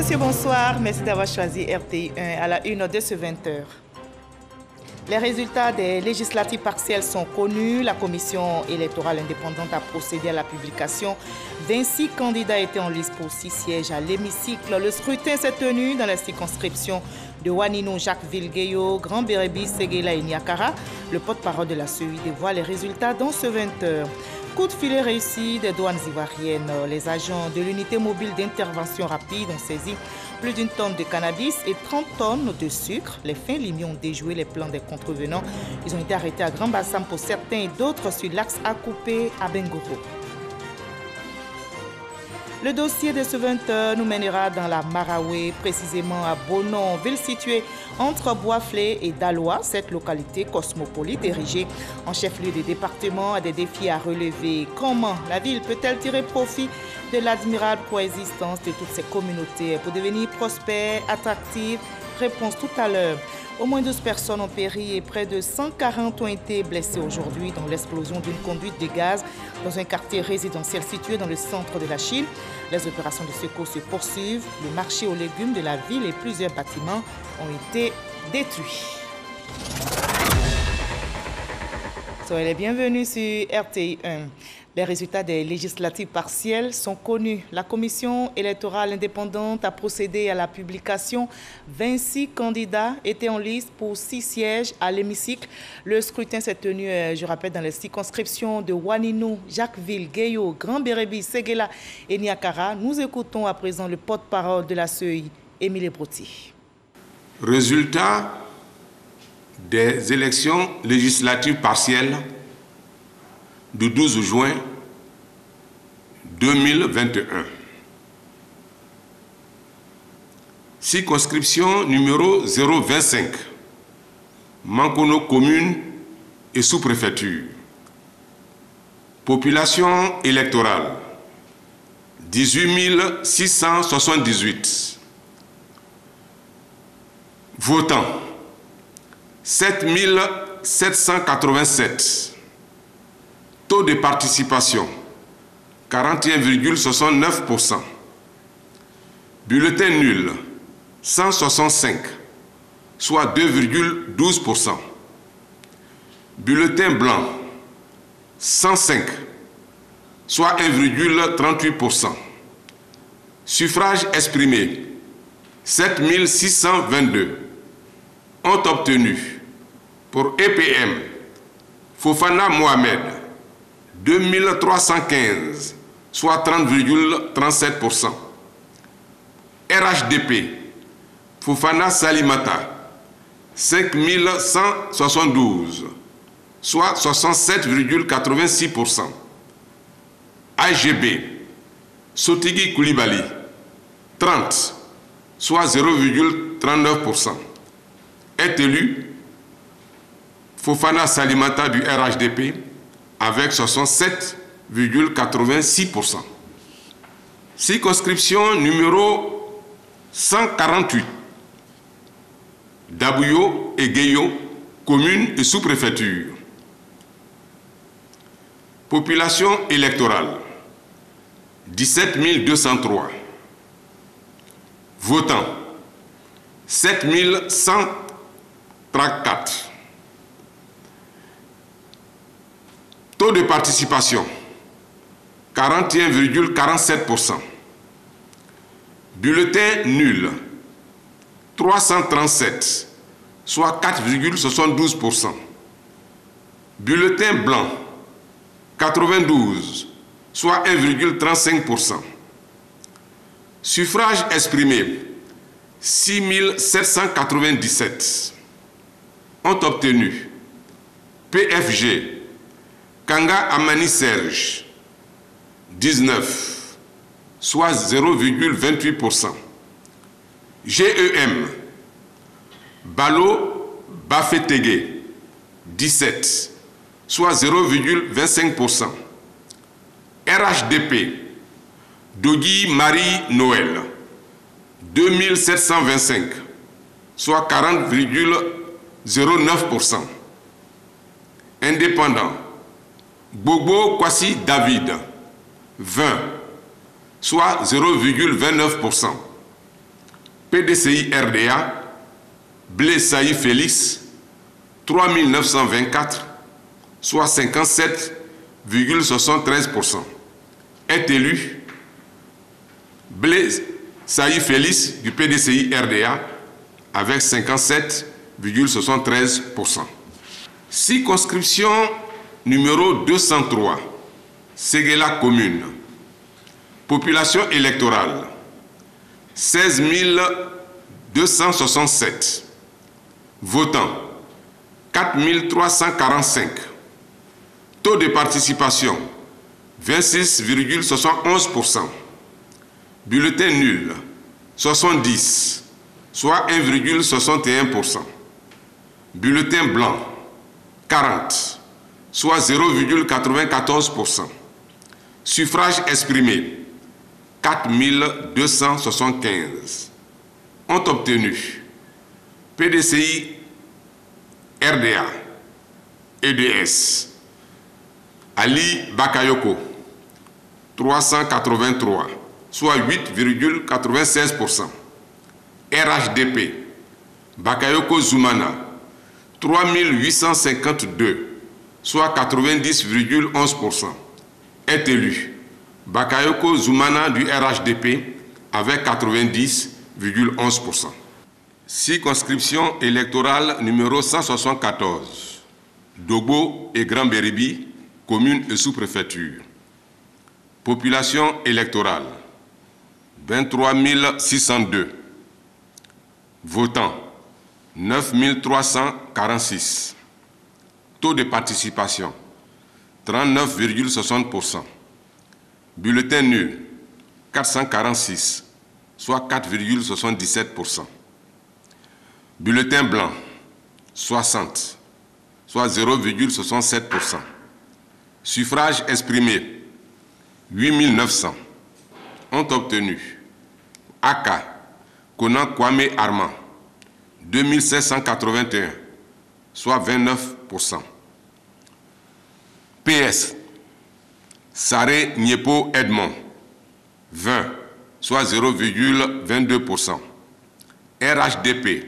Monsieur, bonsoir. Merci d'avoir choisi RTI1 à la une de ce 20h. Les résultats des législatives partielles sont connus. La commission électorale indépendante a procédé à la publication. 26 candidats étaient en liste pour 6 sièges à l'hémicycle. Le scrutin s'est tenu dans la circonscription de Wanino, Jacques-Ville-Gueyo, Grand Bérébi, Séguéla et Niakara. Le porte-parole de la CEI dévoile les résultats dans ce 20h. Coup de filet réussi des douanes ivoiriennes. Les agents de l'unité mobile d'intervention rapide ont saisi plus d'une tonne de cannabis et 30 tonnes de sucre. Les fins limiers ont déjoué les plans des contrevenants. Ils ont été arrêtés à Grand Bassam pour certains et d'autres sur l'axe Akupé à Bengoro. Le dossier de ce 20h nous mènera dans la Maraoué, précisément à Bonon, ville située entre Boisflé et Daloa. Cette localité cosmopolite érigée en chef-lieu des départements a des défis à relever. Comment la ville peut-elle tirer profit de l'admirable coexistence de toutes ces communautés pour devenir prospère, attractive? Réponse tout à l'heure. Au moins 12 personnes ont péri et près de 140 ont été blessées aujourd'hui dans l'explosion d'une conduite de gaz dans un quartier résidentiel situé dans le centre de la Chine. Les opérations de secours se poursuivent. Le marché aux légumes de la ville et plusieurs bâtiments ont été détruits. Soyez les bienvenus sur RTI1. Les résultats des législatives partielles sont connus. La commission électorale indépendante a procédé à la publication. 26 candidats étaient en liste pour 6 sièges à l'hémicycle. Le scrutin s'est tenu, je rappelle, dans les circonscriptions de Wanino, Jacques-Ville, Gueyo, Grand Bérébi, Séguéla et Niakara. Nous écoutons à présent le porte-parole de la CEI, Émile Broti. Résultats des élections législatives partielles du 12 juin 2021. Circonscription numéro 025, Mankono commune et sous-préfecture. Population électorale, 18 678. Votants, 7 787. Taux de participation, 41,69%. Bulletin nul, 165, soit 2,12%. Bulletin blanc, 105, soit 1,38%. Suffrage exprimé, 7 622. Ont obtenu pour EPM, Fofana Mohamed, 2315, soit 30,37%. RHDP, Fofana Salimata, 5172, soit 67,86%. AGB, Sotigi Koulibaly, 30, soit 0,39%. Est élu Fofana Salimata du RHDP avec 67,86%. Circonscription numéro 148, Dabouyo et Gueyo, commune et sous-préfecture. Population électorale, 17 203. Votants, 7 134. Taux de participation, 41,47%. Bulletin nul, 337, soit 4,72%. Bulletin blanc, 92, soit 1,35%. Suffrage exprimé, 6 797. Ont obtenu PFG, Kanga Amani Serge, 19, soit 0,28%. GEM, Balo Bafetegue, 17, soit 0,25%. RHDP, Dogui Marie Noël, 2725, soit 40,09%. Indépendant, Bobo Kwasi David, 20, soit 0,29%. PDCI RDA, Blaise Saï Félix, 3924, soit 57,73%. Est élu Blaise Saï Félix du PDCI RDA avec 57,73%. Circonscription numéro 203, Séguéla commune. Population électorale 16 267. Votants 4 345. Taux de participation 26,71%. Bulletin nul 70, soit 1,61%. Bulletin blanc 40, soit 0,94%. Suffrage exprimé 4 275. Ont obtenu PDCI RDA EDS Ali Bakayoko 383, soit 8,96%. RHDP Bakayoko Zoumana 3852, soit 90,11%. Est élu Bakayoko Zoumana du RHDP avec 90,11%. Circonscription électorale numéro 174, Dogo et Grand Béribi, commune et sous-préfecture. Population électorale 23 602. Votants 9 346. Taux de participation 39,60%. Bulletin nul 446, soit 4,77%. Bulletin blanc 60, soit 0,67%. Suffrage exprimé 8 900. Ont obtenu Aka Konan Kwame Armand 2781, soit 29%. PS Saré Niepo Edmond 20, soit 0,22%. RHDP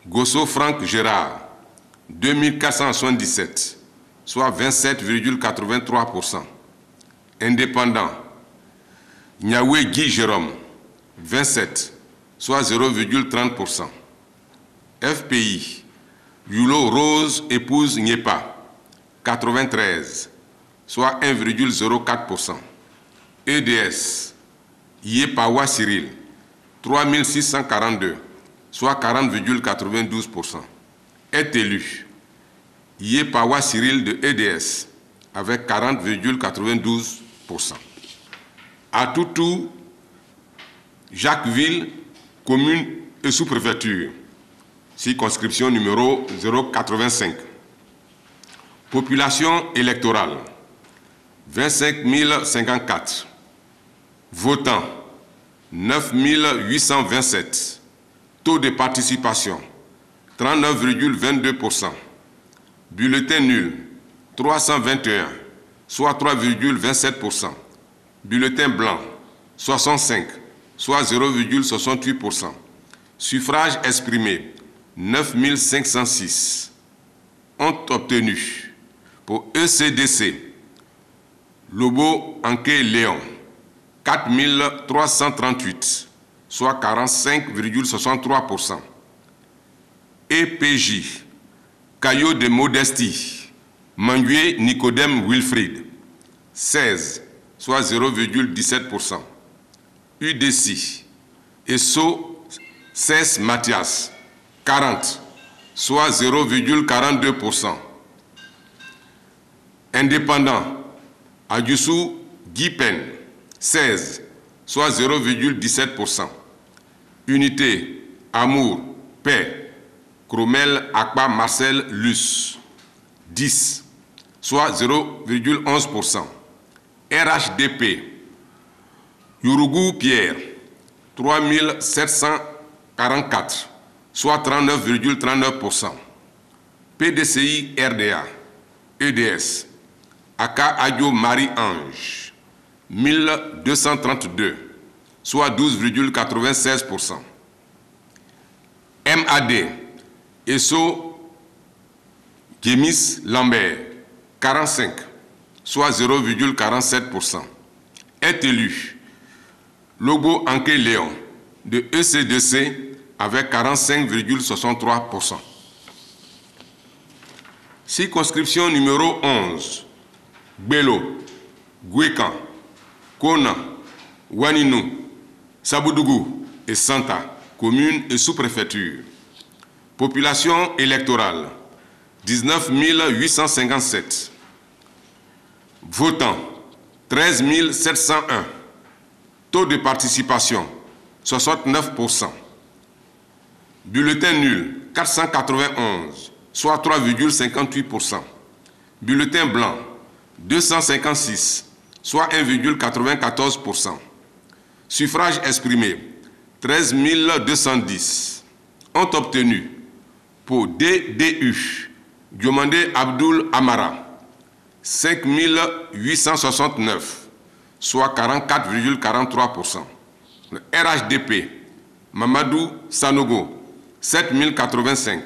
Gosso Franck Gérard 2477, soit 27,83%. Indépendant Niaoué Guy Jérôme 27, soit 0,30%. FPI Yulo Rose épouse Niepa 93, soit 1,04%. EDS Yepawa Cyril 3642, soit 40,92%. Est élu Yepawa Cyril de EDS avec 40,92%. Atoutou Jacquesville, commune et sous-préfecture. Circonscription numéro 085. Population électorale 25 054. Votants 9 827. Taux de participation 39,22%. Bulletin nul 321, soit 3,27%. Bulletin blanc 65, soit 0,68%. Suffrage exprimé 9 506. Ont obtenu pour ECDC Lobo Anke Léon 4 338, soit 45,63%. EPJ Caillot de Modestie Mangué Nicodème Wilfried 16, soit 0,17%. UDC Esso Cès Mathias 40, soit 0,42%. Indépendant Adjussou Guipen 16, soit 0,17%. Unité Amour Paix Cromel Akba Marcel Luce 10, soit 0,11%. RHDP Yurugu Pierre 3744, soit 39,39%. PDCI RDA EDS Aka Adio Marie-Ange 1232, soit 12,96%. MAD, Esso Gémis Lambert, 45, soit 0,47%. Est élu Lobo Anke Léon de ECDC avec 45,63%. Circonscription numéro 11, Gbelo, Gwekan, Kona, Waninou, Sabudougou et Santa, communes et sous-préfectures. Population électorale, 19 857. Votants, 13 701. Taux de participation, 69%. Bulletin nul, 491, soit 3,58%. Bulletin blanc, 256, soit 1,94%. Suffrage exprimé, 13 210. Ont obtenu pour DDU, Diomandé Abdoul Amara, 5 869, soit 44,43%. Le RHDP, Mamadou Sanogo, 7 085,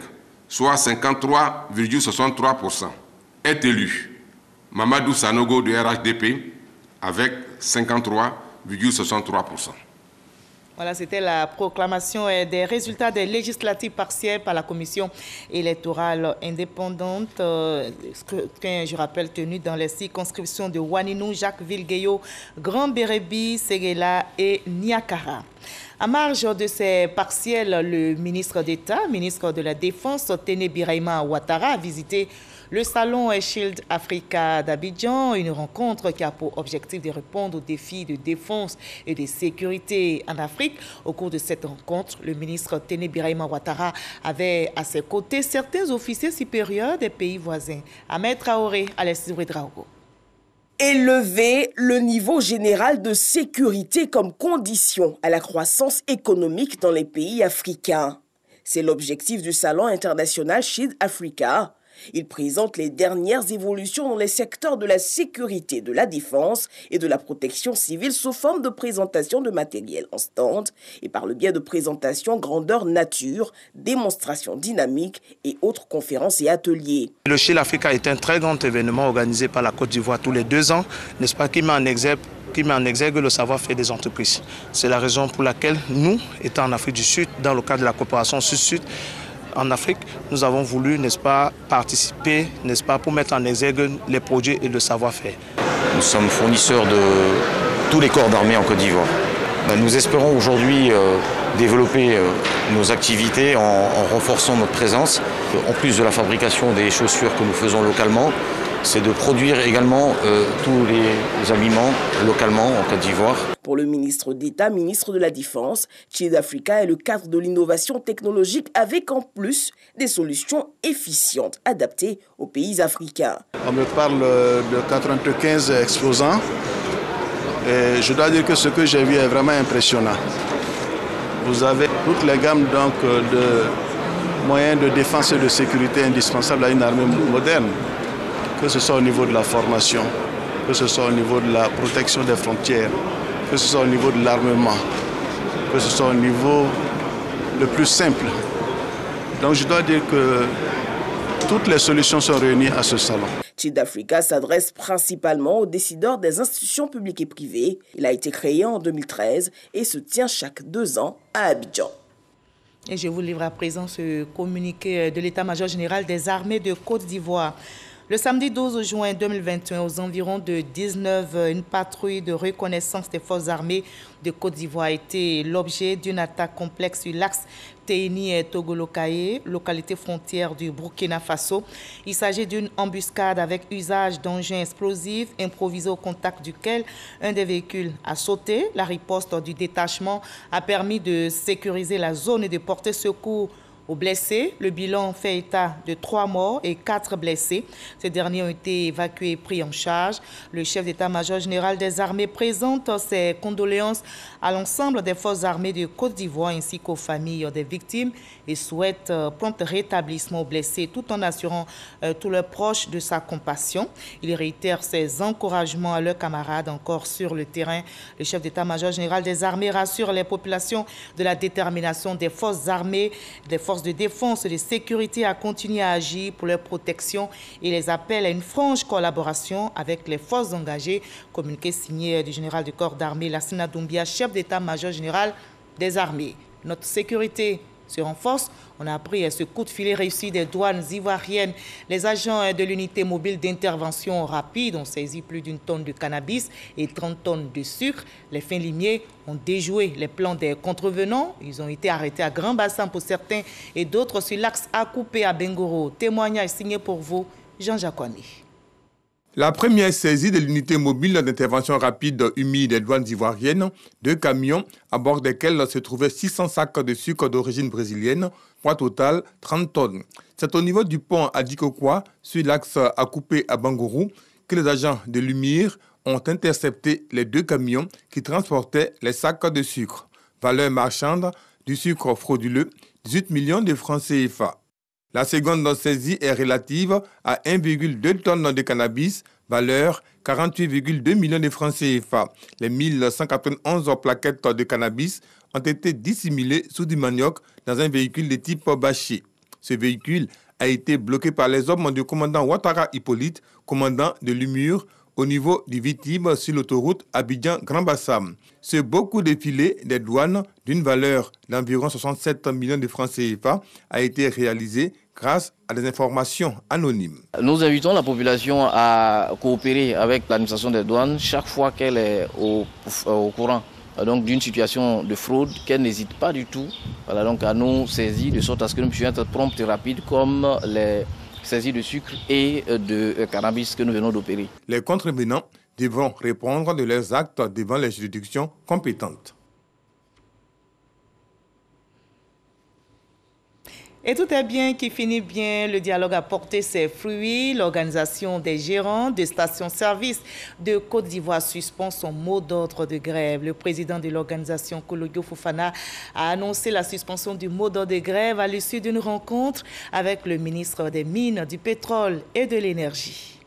soit 53,63%. Est élu Mamadou Sanogo de RHDP avec 53,63%. Voilà, c'était la proclamation des résultats des législatives partielles par la commission électorale indépendante. Je rappelle, tenu dans les circonscriptions de Waninou, Jacques-Ville-Guéyo, Grand-Bérébi, Séguéla et Niakara. À marge de ces partiels, le ministre d'État, ministre de la Défense, Téné Birahima Ouattara, a visité le salon Shield Africa d'Abidjan, une rencontre qui a pour objectif de répondre aux défis de défense et de sécurité en Afrique. Au cours de cette rencontre, le ministre Téné Birahima Ouattara avait à ses côtés certains officiers supérieurs des pays voisins. Ahmed Traoré, Alexis Ouedraogo. Élever le niveau général de sécurité comme condition à la croissance économique dans les pays africains. C'est l'objectif du Salon international Shield Africa. Il présente les dernières évolutions dans les secteurs de la sécurité, de la défense et de la protection civile sous forme de présentation de matériel en stand et par le biais de présentations grandeur nature, démonstrations dynamiques et autres conférences et ateliers. Le Shield Africa est un très grand événement organisé par la Côte d'Ivoire tous les 2 ans, n'est-ce pas, qui met en exergue le savoir-faire des entreprises. C'est la raison pour laquelle nous, étant en Afrique du Sud, dans le cadre de la coopération Sud-Sud, en Afrique, nous avons voulu, n'est-ce pas, participer, n'est-ce pas, pour mettre en exergue les produits et le savoir-faire. Nous sommes fournisseurs de tous les corps d'armée en Côte d'Ivoire. Nous espérons aujourd'hui développer nos activités en renforçant notre présence. En plus de la fabrication des chaussures que nous faisons localement, c'est de produire également tous les habillements localement en Côte d'Ivoire. Pour le ministre d'État, ministre de la Défense, Shield Africa est le cadre de l'innovation technologique avec en plus des solutions efficientes adaptées aux pays africains. On me parle de 95 exposants et je dois dire que ce que j'ai vu est vraiment impressionnant. Vous avez toutes les gammes donc, de moyens de défense et de sécurité indispensables à une armée moderne, que ce soit au niveau de la formation, que ce soit au niveau de la protection des frontières, que ce soit au niveau de l'armement, que ce soit au niveau le plus simple. Donc je dois dire que toutes les solutions sont réunies à ce salon. Shield Africa s'adresse principalement aux décideurs des institutions publiques et privées. Il a été créé en 2013 et se tient chaque 2 ans à Abidjan. Et je vous livre à présent ce communiqué de l'état-major général des armées de Côte d'Ivoire. Le samedi 12 juin 2021, aux environs de 19h, une patrouille de reconnaissance des forces armées de Côte d'Ivoire a été l'objet d'une attaque complexe sur l'axe Téni-Togolokaye, localité frontière du Burkina Faso. Il s'agit d'une embuscade avec usage d'engins explosifs improvisés au contact duquel un des véhicules a sauté. La riposte du détachement a permis de sécuriser la zone et de porter secours aux blessés. Le bilan fait état de 3 morts et 4 blessés. Ces derniers ont été évacués et pris en charge. Le chef d'état-major général des armées présente ses condoléances à l'ensemble des forces armées de Côte d'Ivoire ainsi qu'aux familles des victimes et souhaite prompt rétablissement aux blessés tout en assurant tous leurs proches de sa compassion. Il réitère ses encouragements à leurs camarades encore sur le terrain. Le chef d'état-major général des armées rassure les populations de la détermination des forces armées, des forces forces de défense et de sécurité à continuer à agir pour leur protection et les appelle à une franche collaboration avec les forces engagées. Communiqué signé du général du corps d'armée Lassina Doumbia, chef d'état-major général des armées. Notre sécurité se renforce. On a appris ce coup de filet réussi des douanes ivoiriennes. Les agents de l'unité mobile d'intervention rapide ont saisi plus d'1 tonne de cannabis et 30 tonnes de sucre. Les fins limiers ont déjoué les plans des contrevenants. Ils ont été arrêtés à Grand Bassin pour certains et d'autres sur l'axe Akupé à Bengoro. Témoignage signé pour vous, Jean-Jacques Ouani. La première saisie de l'unité mobile d'intervention rapide humide des douanes ivoiriennes, 2 camions à bord desquels se trouvaient 600 sacs de sucre d'origine brésilienne, poids total 30 tonnes. C'est au niveau du pont à Dikokwa, sur l'axe Akupé à Bangoro, que les agents de l'UMIR ont intercepté les 2 camions qui transportaient les sacs de sucre. Valeur marchande du sucre frauduleux, 18 millions de francs CFA. La seconde saisie est relative à 1,2 tonnes de cannabis, valeur 48,2 millions de francs CFA. Les 1191 plaquettes de cannabis ont été dissimulées sous du manioc dans un véhicule de type bâché. Ce véhicule a été bloqué par les hommes du commandant Ouattara Hippolyte, commandant de l'UMUR, au niveau du Vitib sur l'autoroute Abidjan-Grand Bassam. Ce beau coup de filet des douanes d'une valeur d'environ 67 millions de francs CFA a été réalisé grâce à des informations anonymes. Nous invitons la population à coopérer avec l'administration des douanes chaque fois qu'elle est au courant d'une situation de fraude, qu'elle n'hésite pas du tout à nous saisir de sorte à ce que nous puissions être promptes et rapides comme les saisies de sucre et de cannabis que nous venons d'opérer. Les contrevenants devront répondre de leurs actes devant les juridictions compétentes. Et tout est bien qui finit bien. Le dialogue a porté ses fruits. L'organisation des gérants de stations-service de Côte d'Ivoire suspend son mot d'ordre de grève. Le président de l'organisation, Kolodio Fofana, a annoncé la suspension du mot d'ordre de grève à l'issue d'une rencontre avec le ministre des Mines, du Pétrole et de l'Énergie.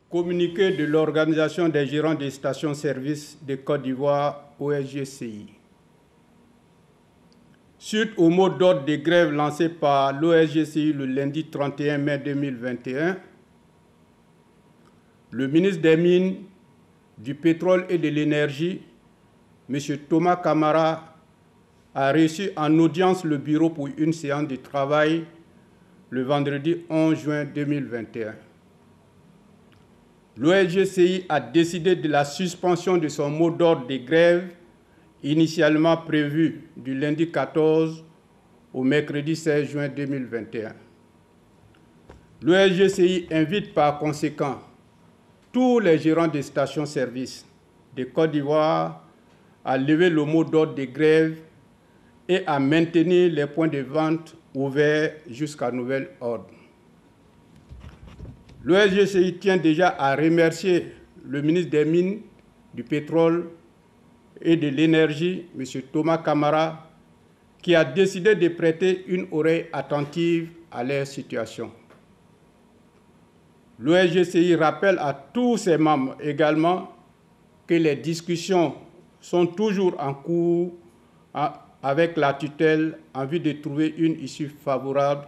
Communiqué de l'organisation des gérants des stations-service de Côte d'Ivoire, OSGCI. Suite au mot d'ordre de grève lancé par l'OSGCI le lundi 31 mai 2021, le ministre des Mines, du Pétrole et de l'Énergie, M. Thomas Camara, a reçu en audience le bureau pour une séance de travail le vendredi 11 juin 2021. L'OSGCI a décidé de la suspension de son mot d'ordre de grève initialement prévu du lundi 14 au mercredi 16 juin 2021. L'OSGCI invite par conséquent tous les gérants des stations-service de Côte d'Ivoire à lever le mot d'ordre de grève et à maintenir les points de vente ouverts jusqu'à nouvel ordre. L'OSGCI tient déjà à remercier le ministre des Mines, du Pétrole et de l'Énergie, M. Thomas Camara, qui a décidé de prêter une oreille attentive à leur situation. L'OSGCI rappelle à tous ses membres également que les discussions sont toujours en cours avec la tutelle en vue de trouver une issue favorable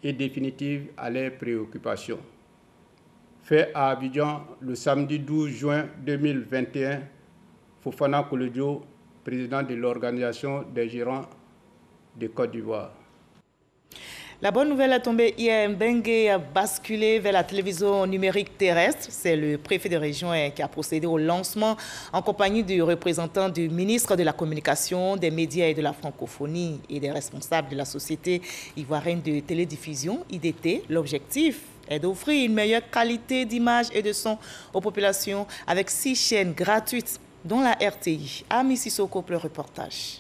et définitive à leurs préoccupations. Fait à Abidjan le samedi 12 juin 2021, Fofana Kolodio, président de l'organisation des gérants de Côte d'Ivoire. La bonne nouvelle est tombée hier. Mbengue a basculé vers la télévision numérique terrestre. C'est le préfet de région qui a procédé au lancement en compagnie du représentant du ministre de la Communication, des médias et de la francophonie et des responsables de la société ivoirienne de télédiffusion, IDT. L'objectif est d'offrir une meilleure qualité d'image et de son aux populations avec 6 chaînes gratuites, dont la RTI. Ami Sissoko pour le reportage.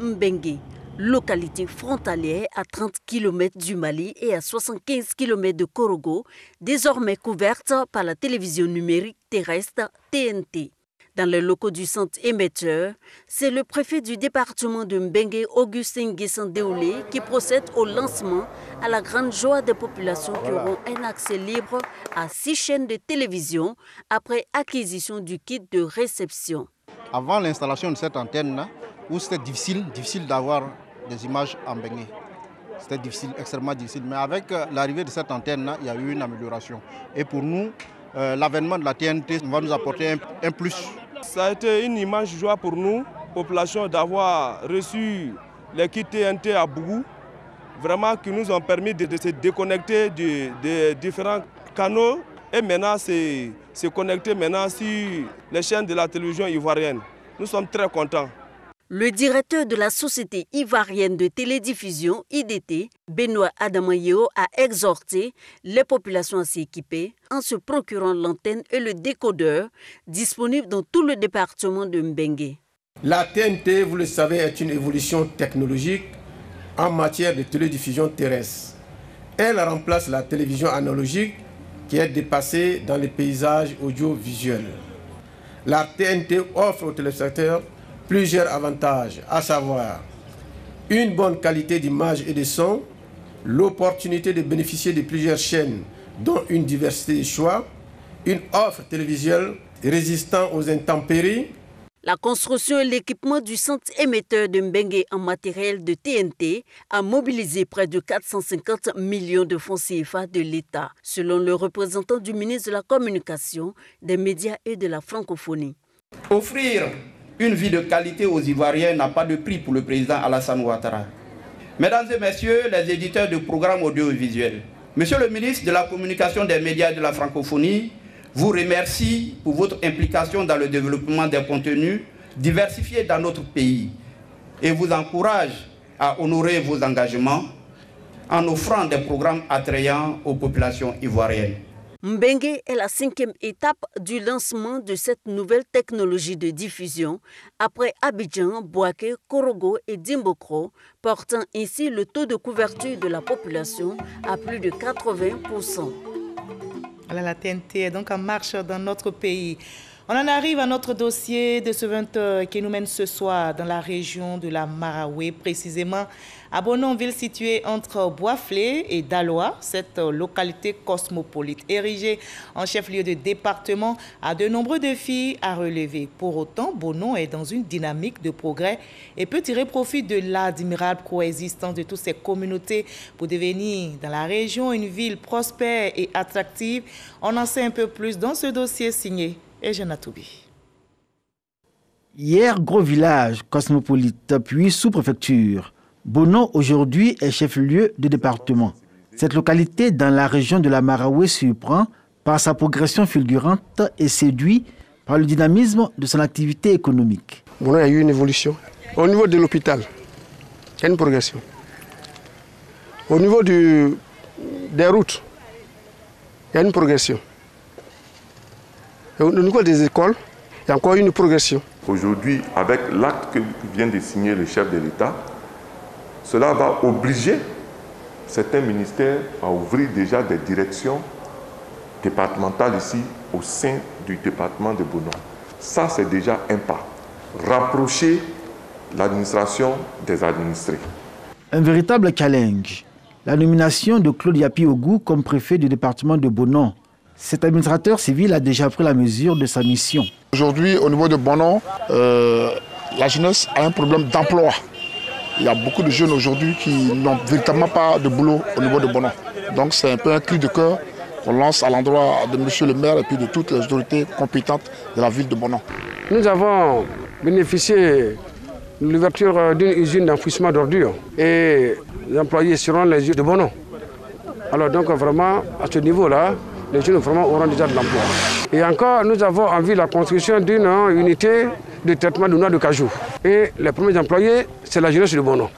Mbengue, localité frontalière à 30 km du Mali et à 75 km de Korogo, désormais couverte par la télévision numérique terrestre TNT. Dans les locaux du centre émetteur, c'est le préfet du département de Mbengue, Augustin Guessan-Déolé, qui procède au lancement à la grande joie des populations qui auront un accès libre à 6 chaînes de télévision après acquisition du kit de réception. Avant l'installation de cette antenne-là, où c'était difficile d'avoir des images en Bengué. C'était difficile, extrêmement difficile. Mais avec l'arrivée de cette antenne, il y a eu une amélioration. Et pour nous, l'avènement de la TNT va nous apporter un plus. Ça a été une immense joie pour nous, population, d'avoir reçu les kits TNT à Bougou. Vraiment qui nous ont permis de se déconnecter des différents canaux et maintenant se connecter maintenant sur les chaînes de la télévision ivoirienne. Nous sommes très contents. Le directeur de la Société ivoirienne de télédiffusion, IDT, Benoît Adamayeo, a exhorté les populations à s'équiper en se procurant l'antenne et le décodeur disponibles dans tout le département de Mbengue. La TNT, vous le savez, est une évolution technologique en matière de télédiffusion terrestre. Elle remplace la télévision analogique qui est dépassée dans les paysages audiovisuels. La TNT offre aux téléspectateurs plusieurs avantages, à savoir une bonne qualité d'image et de son, l'opportunité de bénéficier de plusieurs chaînes dont une diversité de choix, une offre télévisuelle résistant aux intempéries. La construction et l'équipement du centre émetteur de Mbengue en matériel de TNT a mobilisé près de 450 millions de francs CFA de l'État, selon le représentant du ministre de la Communication, des médias et de la francophonie. Offrir une vie de qualité aux Ivoiriens n'a pas de prix pour le président Alassane Ouattara. Mesdames et messieurs les éditeurs de programmes audiovisuels, monsieur le ministre de la Communication, des médias et de la francophonie, vous remercie pour votre implication dans le développement des contenus diversifiés dans notre pays et vous encourage à honorer vos engagements en offrant des programmes attrayants aux populations ivoiriennes. Mbengue est la 5e étape du lancement de cette nouvelle technologie de diffusion après Abidjan, Bouaké, Korogo et Dimbokro, portant ainsi le taux de couverture de la population à plus de 80%. La TNT est donc en marche dans notre pays. On en arrive à notre dossier de ce 20h qui nous mène ce soir dans la région de la Maraoué, précisément à Bonon, ville située entre Boisflé et Daloa. Cette localité cosmopolite, érigée en chef-lieu de département, a de nombreux défis à relever. Pour autant, Bonon est dans une dynamique de progrès et peut tirer profit de l'admirable coexistence de toutes ces communautés pour devenir dans la région une ville prospère et attractive. On en sait un peu plus dans ce dossier signé Eugène Atoubi. Hier, gros village cosmopolite, puis sous-préfecture. Bonon, aujourd'hui, est chef-lieu de département. Cette localité dans la région de la Maraoué surprend par sa progression fulgurante et séduit par le dynamisme de son activité économique. Bonon a eu une évolution. Au niveau de l'hôpital, il y a une progression. Au niveau des routes, il y a une progression. Et au niveau des écoles, il y a encore une progression. Aujourd'hui, avec l'acte que vient de signer le chef de l'État, cela va obliger certains ministères à ouvrir déjà des directions départementales ici au sein du département de Bonon. Ça, c'est déjà un pas. Rapprocher l'administration des administrés. Un véritable challenge. La nomination de Claude Yapi Ogou comme préfet du département de Bonon. Cet administrateur civil a déjà pris la mesure de sa mission. Aujourd'hui, au niveau de Bonon, la jeunesse a un problème d'emploi. Il y a beaucoup de jeunes aujourd'hui qui n'ont véritablement pas de boulot au niveau de Bonon. Donc c'est un peu un cri de cœur qu'on lance à l'endroit de M. le maire et puis de toutes les autorités compétentes de la ville de Bonon. Nous avons bénéficié de l'ouverture d'une usine d'enfouissement d'ordures et les employés seront les yeux de Bonon. Alors donc vraiment, à ce niveau-là, les jeunes vraiment auront déjà de l'emploi. Et encore, nous avons envie la construction d'une unité de traitement de noix de cajou. Et les premiers employés, c'est la jeunesse de Bonon.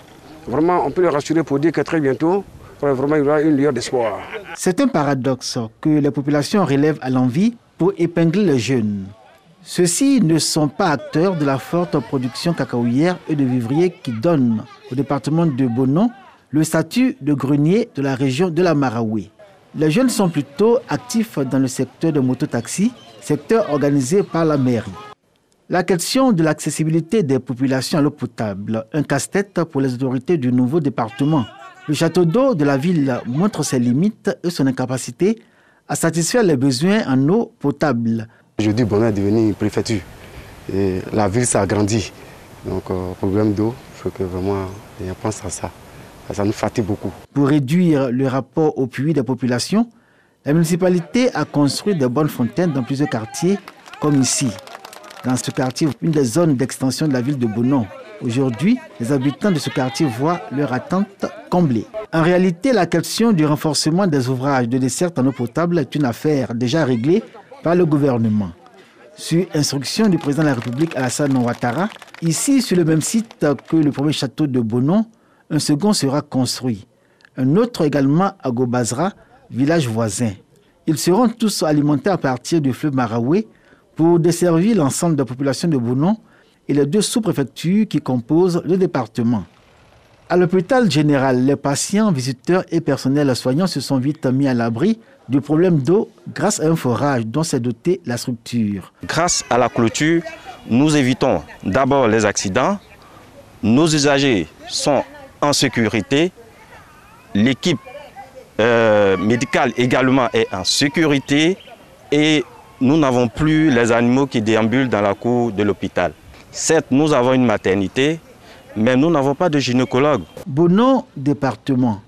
Vraiment, on peut les rassurer pour dire que très bientôt, vraiment, il y aura une lueur d'espoir. C'est un paradoxe que les populations relèvent à l'envi pour épingler les jeunes. Ceux-ci ne sont pas acteurs de la forte production cacaoyère et de vivriers qui donne au département de Bonon le statut de grenier de la région de la Maraoué. Les jeunes sont plutôt actifs dans le secteur de mototaxi, secteur organisé par la mairie. La question de l'accessibilité des populations à l'eau potable, un casse-tête pour les autorités du nouveau département. Le château d'eau de la ville montre ses limites et son incapacité à satisfaire les besoins en eau potable. Aujourd'hui, Bonon est devenu une préfecture et la ville s'agrandit. Donc, problème d'eau, faut que vraiment on pense à ça. Ça nous fatigue beaucoup. Pour réduire le rapport au puits des populations, la municipalité a construit de bonnes fontaines dans plusieurs quartiers, comme ici. Dans ce quartier, une des zones d'extension de la ville de Bonon. Aujourd'hui, les habitants de ce quartier voient leur attente comblée. En réalité, la question du renforcement des ouvrages de desserte en eau potable est une affaire déjà réglée par le gouvernement. Sur instruction du président de la République Alassane Ouattara, ici, sur le même site que le premier château de Bonon, un second sera construit. Un autre également à Gobazra, village voisin. Ils seront tous alimentés à partir du fleuve Maraoué pour desservir l'ensemble de la population de Bonon et les 2 sous-préfectures qui composent le département. À l'hôpital général, les patients, visiteurs et personnels soignants se sont vite mis à l'abri du problème d'eau grâce à un forage dont s'est dotée la structure. Grâce à la clôture, nous évitons d'abord les accidents. Nos usagers sont en sécurité. L'équipe médicale également est en sécurité. Et nous n'avons plus les animaux qui déambulent dans la cour de l'hôpital. Certes, nous avons une maternité, mais nous n'avons pas de gynécologue. Bonon, département.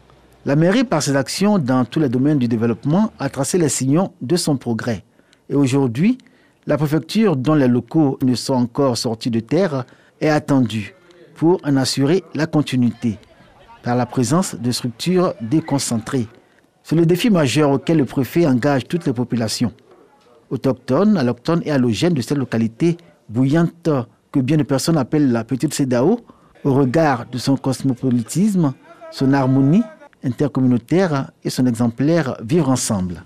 La mairie, par ses actions dans tous les domaines du développement, a tracé les signaux de son progrès. Et aujourd'hui, la préfecture, dont les locaux ne sont encore sortis de terre, est attendue pour en assurer la continuité par la présence de structures déconcentrées. C'est le défi majeur auquel le préfet engage toutes les populations, autochtones, allochtones et allogènes de cette localité bouillante que bien de personnes appellent la petite CEDAO, au regard de son cosmopolitisme, son harmonie intercommunautaire et son exemplaire vivre ensemble.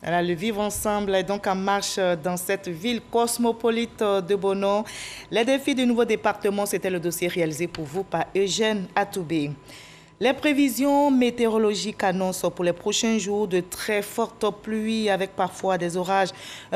Alors, le vivre ensemble est donc en marche dans cette ville cosmopolite de Bonon. Les défis du nouveau département, c'était le dossier réalisé pour vous par Eugène Atoubé. Les prévisions météorologiques annoncent pour les prochains jours de très fortes pluies avec parfois des orages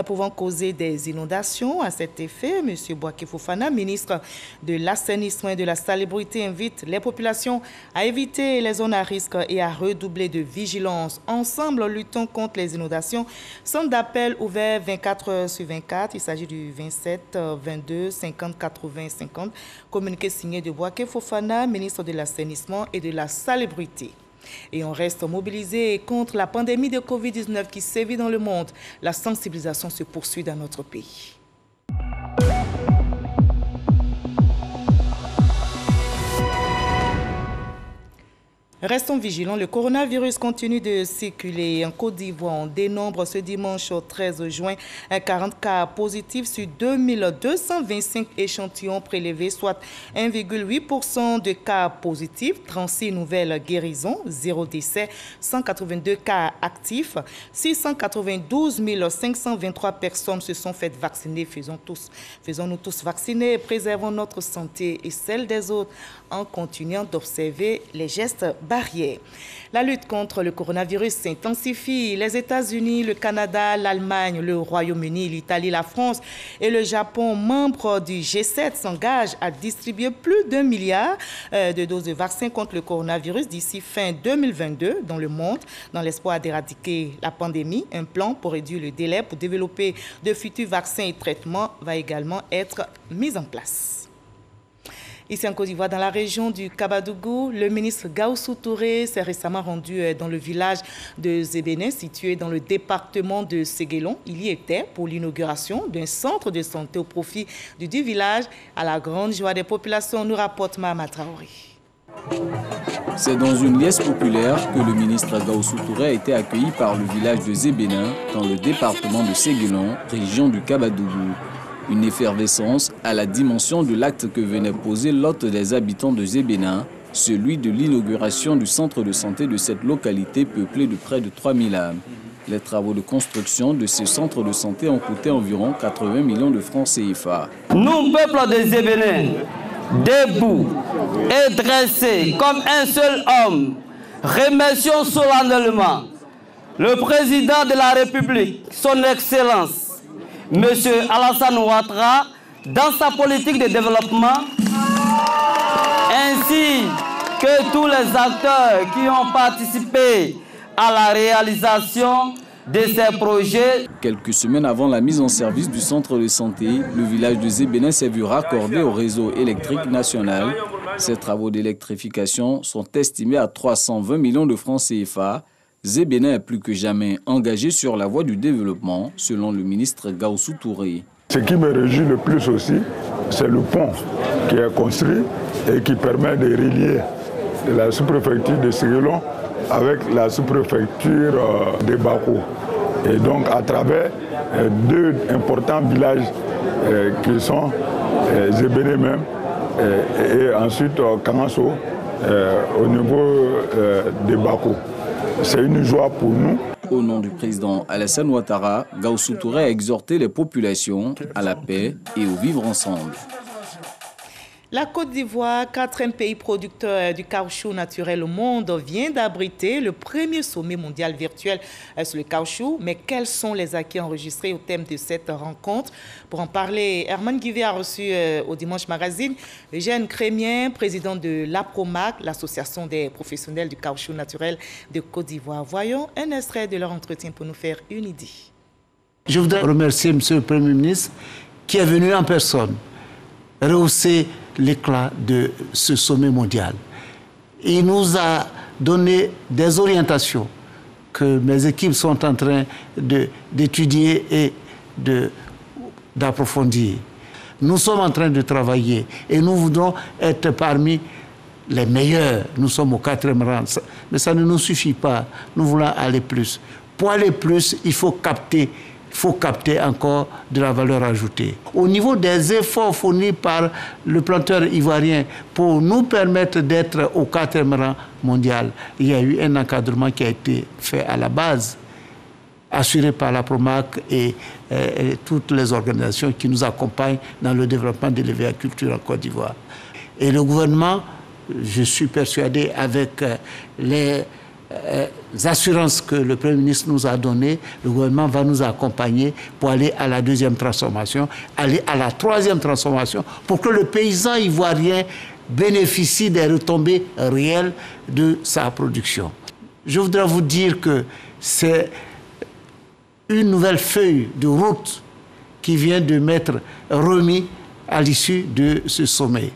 pouvant causer des inondations. À cet effet, M. Bouaké Fofana, ministre de l'Assainissement et de la Salubrité, invite les populations à éviter les zones à risque et à redoubler de vigilance. Ensemble, luttons contre les inondations. Centre d'appel ouvert 24 heures sur 24. Il s'agit du 27 22 50 80 50. Communiqué signé de Bouaké Fofana, ministre de l'Assainissement et de la Salubrité. Et on reste mobilisé contre la pandémie de Covid-19 qui sévit dans le monde. La sensibilisation se poursuit dans notre pays. Restons vigilants, le coronavirus continue de circuler. En Côte d'Ivoire, on dénombre ce dimanche 13 juin 40 cas positifs sur 2225 échantillons prélevés, soit 1,8% de cas positifs, 36 nouvelles guérisons, 0 décès, 182 cas actifs, 692 523 personnes se sont faites vacciner. Faisons-nous tous vacciner, préservons notre santé et celle des autres en continuant d'observer les gestes barrières. La lutte contre le coronavirus s'intensifie. Les États-Unis, le Canada, l'Allemagne, le Royaume-Uni, l'Italie, la France et le Japon, membres du G7, s'engagent à distribuer plus d'1 milliard de doses de vaccins contre le coronavirus d'ici fin 2022 dans le monde, dans l'espoir d'éradiquer la pandémie. Un plan pour réduire le délai pour développer de futurs vaccins et traitements va également être mis en place. Ici en Côte d'Ivoire, dans la région du Kabadougou, le ministre Gaoussou Touré s'est récemment rendu dans le village de Zébéné, situé dans le département de Séguélon. Il y était pour l'inauguration d'un centre de santé au profit du village, à la grande joie des populations, nous rapporte Mahama Traoré. C'est dans une liesse populaire que le ministre Gaoussou Touré a été accueilli par le village de Zébénin, dans le département de Séguélon, région du Kabadougou. Une effervescence à la dimension de l'acte que venait poser l'hôte des habitants de Zébénin, celui de l'inauguration du centre de santé de cette localité peuplée de près de 3000 âmes. Les travaux de construction de ce centre de santé ont coûté environ 80 millions de francs CFA. Nous, peuple de Zébénin, debout et dressés comme un seul homme, remercions solennellement le président de la République, son Excellence, Monsieur Alassane Ouattara, dans sa politique de développement, ainsi que tous les acteurs qui ont participé à la réalisation de ces projets. Quelques semaines avant la mise en service du centre de santé, le village de Zébénin s'est vu raccordé au réseau électrique national. Ces travaux d'électrification sont estimés à 320 millions de francs CFA. Zébénin est plus que jamais engagé sur la voie du développement, selon le ministre Gaoussou Touré. Ce qui me réjouit le plus aussi, c'est le pont qui est construit et qui permet de relier la sous-préfecture de Séguelon avec la sous-préfecture de Bako. Et donc à travers deux importants villages qui sont Zébéné même et ensuite Kamasso au niveau de Bako. C'est une joie pour nous. Au nom du président Alassane Ouattara, Gaoussou Touré a exhorté les populations à la paix et au vivre ensemble. La Côte d'Ivoire, quatrième pays producteur du caoutchouc naturel au monde, vient d'abriter le premier sommet mondial virtuel sur le caoutchouc. Mais quels sont les acquis enregistrés au thème de cette rencontre? Pour en parler, Herman Guivet a reçu au Dimanche Magazine Eugène Crémien, président de l'APROMAC, l'association des professionnels du caoutchouc naturel de Côte d'Ivoire. Voyons un extrait de leur entretien pour nous faire une idée. Je voudrais remercier M. le Premier ministre qui est venu en personne rehausser l'éclat de ce sommet mondial. Il nous a donné des orientations que mes équipes sont en train d'étudier et d'approfondir. Nous sommes en train de travailler et nous voudrons être parmi les meilleurs. Nous sommes au 4e rang, mais ça ne nous suffit pas. Nous voulons aller plus. Pour aller plus, il faut capter encore de la valeur ajoutée. Au niveau des efforts fournis par le planteur ivoirien pour nous permettre d'être au 4e rang mondial, il y a eu un encadrement qui a été fait à la base, assuré par la PROMAC et toutes les organisations qui nous accompagnent dans le développement de l'élevage-culture en Côte d'Ivoire. Et le gouvernement, je suis persuadé, avec les assurances que le Premier ministre nous a données, le gouvernement va nous accompagner pour aller à la 2e transformation, aller à la 3e transformation, pour que le paysan ivoirien bénéficie des retombées réelles de sa production. Je voudrais vous dire que c'est une nouvelle feuille de route qui vient de m'être remise à l'issue de ce sommet.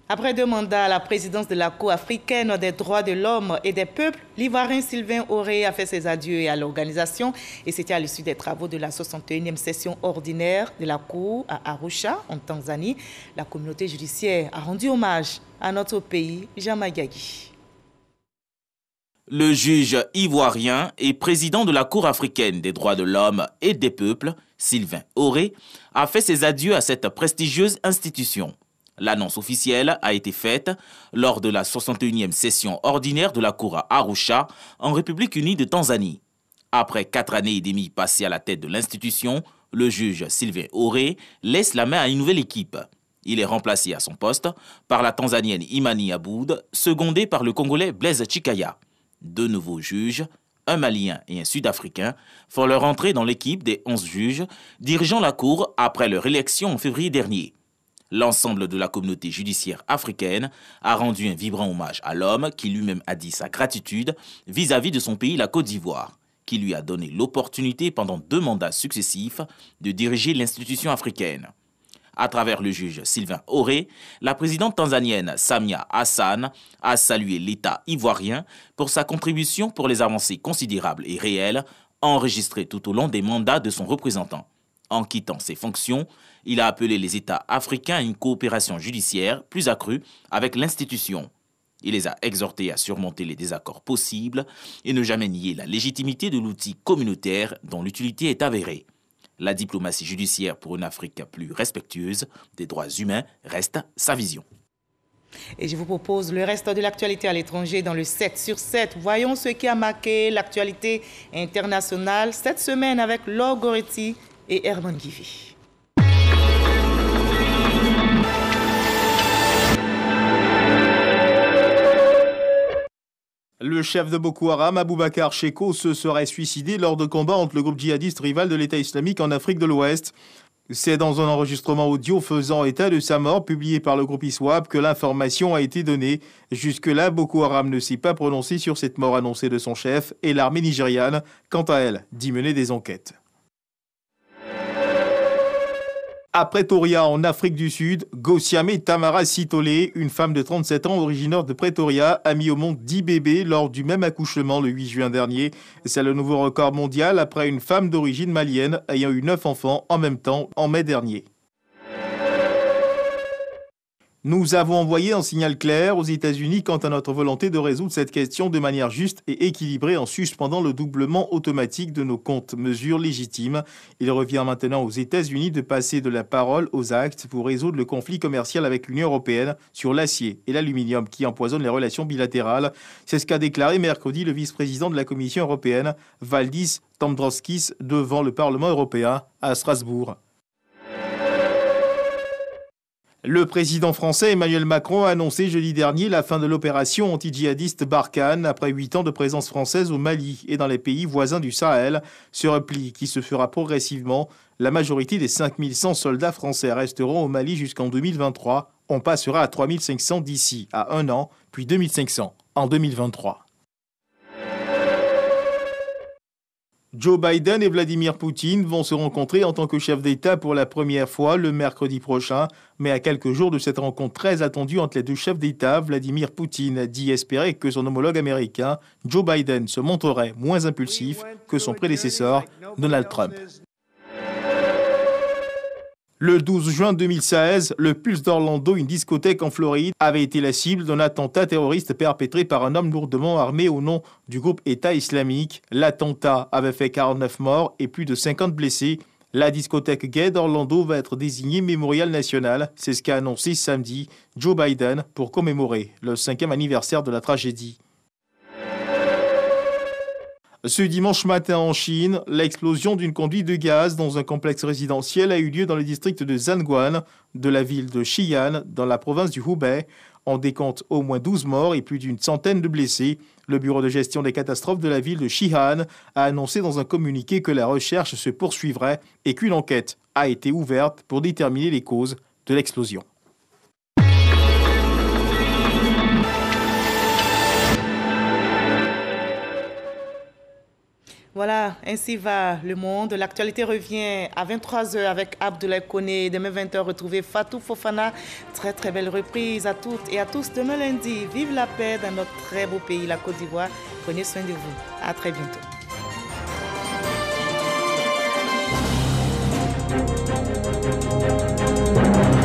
Après 2 mandats à la présidence de la Cour africaine des droits de l'homme et des peuples, l'Ivoirien Sylvain Auré a fait ses adieux à l'organisation et c'était à l'issue des travaux de la 61e session ordinaire de la Cour à Arusha, en Tanzanie. La communauté judiciaire a rendu hommage à notre pays, Jean Magagi. Le juge ivoirien et président de la Cour africaine des droits de l'homme et des peuples, Sylvain Auré, a fait ses adieux à cette prestigieuse institution. L'annonce officielle a été faite lors de la 61e session ordinaire de la Cour à Arusha, en République unie de Tanzanie. Après 4 années et demie passées à la tête de l'institution, le juge Sylvain Auré laisse la main à une nouvelle équipe. Il est remplacé à son poste par la Tanzanienne Imani Aboud, secondée par le Congolais Blaise Chikaya. 2 nouveaux juges, un Malien et un Sud-Africain, font leur entrée dans l'équipe des 11 juges dirigeant la Cour après leur élection en février dernier. L'ensemble de la communauté judiciaire africaine a rendu un vibrant hommage à l'homme qui lui-même a dit sa gratitude vis-à-vis de son pays, la Côte d'Ivoire, qui lui a donné l'opportunité pendant 2 mandats successifs de diriger l'institution africaine. À travers le juge Sylvain Auré, la présidente tanzanienne Samia Hassan a salué l'État ivoirien pour sa contribution pour les avancées considérables et réelles enregistrées tout au long des mandats de son représentant. En quittant ses fonctions, il a appelé les États africains à une coopération judiciaire plus accrue avec l'institution. Il les a exhortés à surmonter les désaccords possibles et ne jamais nier la légitimité de l'outil communautaire dont l'utilité est avérée. La diplomatie judiciaire pour une Afrique plus respectueuse des droits humains reste sa vision. Et je vous propose le reste de l'actualité à l'étranger dans le 7 sur 7. Voyons ce qui a marqué l'actualité internationale cette semaine avec Laure Goretti et Herman Guivet. Le chef de Boko Haram, Aboubacar Sheko, se serait suicidé lors de combats entre le groupe djihadiste rival de l'État islamique en Afrique de l'Ouest. C'est dans un enregistrement audio faisant état de sa mort publié par le groupe ISWAP que l'information a été donnée. Jusque-là, Boko Haram ne s'est pas prononcé sur cette mort annoncée de son chef et l'armée nigériane, quant à elle, dit mener des enquêtes. À Pretoria, en Afrique du Sud, Gosiame Tamara Sitole, une femme de 37 ans originaire de Pretoria, a mis au monde 10 bébés lors du même accouchement le 8 juin dernier. C'est le nouveau record mondial après une femme d'origine malienne ayant eu 9 enfants en même temps en mai dernier. Nous avons envoyé un signal clair aux États-Unis quant à notre volonté de résoudre cette question de manière juste et équilibrée en suspendant le doublement automatique de nos comptes, mesure légitime. Il revient maintenant aux États-Unis de passer de la parole aux actes pour résoudre le conflit commercial avec l'Union européenne sur l'acier et l'aluminium qui empoisonnent les relations bilatérales. C'est ce qu'a déclaré mercredi le vice-président de la Commission européenne, Valdis Dombrovskis, devant le Parlement européen à Strasbourg. Le président français Emmanuel Macron a annoncé jeudi dernier la fin de l'opération anti-djihadiste Barkhane après 8 ans de présence française au Mali et dans les pays voisins du Sahel. Ce repli qui se fera progressivement, la majorité des 5100 soldats français resteront au Mali jusqu'en 2023. On passera à 3500 d'ici à 1 an, puis 2500 en 2023. Joe Biden et Vladimir Poutine vont se rencontrer en tant que chefs d'État pour la première fois le mercredi prochain. Mais à quelques jours de cette rencontre très attendue entre les deux chefs d'État, Vladimir Poutine dit espérer que son homologue américain, Joe Biden, se montrerait moins impulsif que son prédécesseur, Donald Trump. Le 12 juin 2016, le Pulse d'Orlando, une discothèque en Floride, avait été la cible d'un attentat terroriste perpétré par un homme lourdement armé au nom du groupe État islamique. L'attentat avait fait 49 morts et plus de 50 blessés. La discothèque gay d'Orlando va être désignée mémorial national. C'est ce qu'a annoncé samedi Joe Biden pour commémorer le 5e anniversaire de la tragédie. Ce dimanche matin en Chine, l'explosion d'une conduite de gaz dans un complexe résidentiel a eu lieu dans le district de Zhanguan, de la ville de Xi'an, dans la province du Hubei. On décompte au moins 12 morts et plus d'une centaine de blessés. Le bureau de gestion des catastrophes de la ville de Xi'an a annoncé dans un communiqué que la recherche se poursuivrait et qu'une enquête a été ouverte pour déterminer les causes de l'explosion. Voilà, ainsi va le monde. L'actualité revient à 23h avec Abdoulaye Koné. Demain 20h, retrouvez Fatou Fofana. Très très belle reprise à toutes et à tous demain lundi. Vive la paix dans notre très beau pays, la Côte d'Ivoire. Prenez soin de vous. À très bientôt.